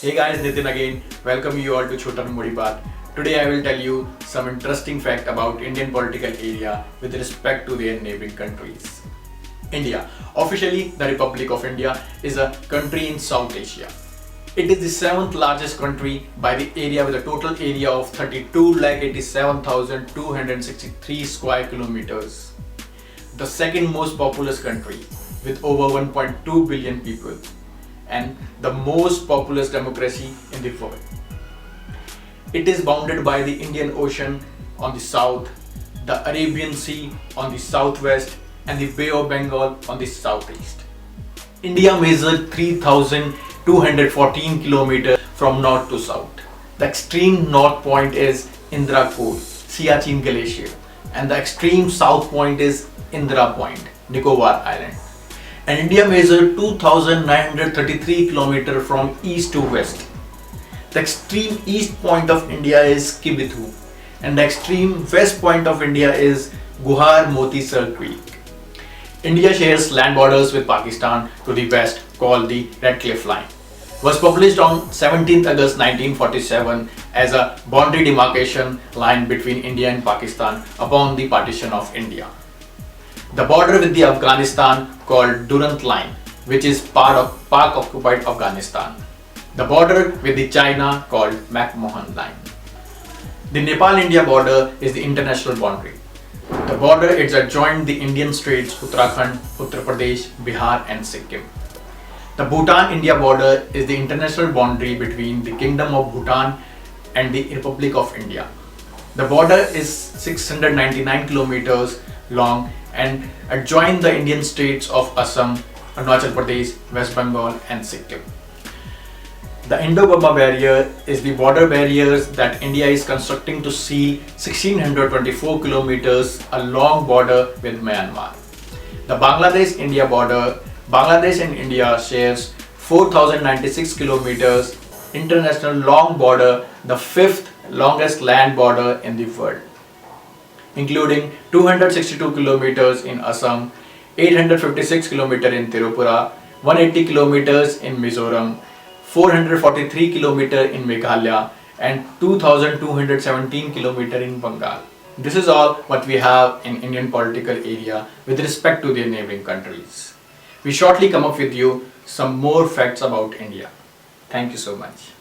Hey guys, Nitin again. Welcome you all to Chota Modi Baat. Today I will tell you some interesting fact about Indian political area with respect to their neighboring countries. India. Officially, the Republic of India is a country in South Asia. It is the seventh largest country by the area with a total area of 32,87,263 square kilometers. The second most populous country with over 1.2 billion people and the most populous democracy in the world. It is bounded by the Indian Ocean on the south, the Arabian Sea on the southwest, and the Bay of Bengal on the southeast. India measures 3,214 kilometers from north to south. The extreme north point is Indira Code, Siachen Glacier, and the extreme south point is Indira Point, Nicobar Island. And India measures 2,933 kilometers from east to west. The extreme east point of India is Kibithu, and the extreme west point of India is Guhar Moti Sar Creek. India shares land borders with Pakistan to the west, called the Red Cliff Line. Was published on 17th August 1947 as a boundary demarcation line between India and Pakistan upon the partition of India. The border with the Afghanistan called Durand Line, which is part of Pak-occupied Afghanistan. The border with the China called McMahon Line. The Nepal-India border is the international boundary. The border is adjoined the Indian states Uttarakhand, Uttar Pradesh, Bihar and Sikkim. The Bhutan-India border is the international boundary between the Kingdom of Bhutan and the Republic of India. The border is 699 kilometers long and adjoin the Indian states of Assam, Arunachal Pradesh, West Bengal and Sikkim. The Indo-Burma barrier is the border barriers that India is constructing to seal 1624 kilometers a long border with Myanmar. The Bangladesh-India border, Bangladesh and India shares 4096 kilometers international long border, the fifth longest land border in the world, including 262 kilometers in Assam, 856 kilometers in Tripura, 180 kilometers in Mizoram, 443 kilometers in Meghalaya and 2217 kilometers in Bengal. This is all what we have in Indian political area with respect to their neighboring countries. We shortly come up with you some more facts about India. Thank you so much.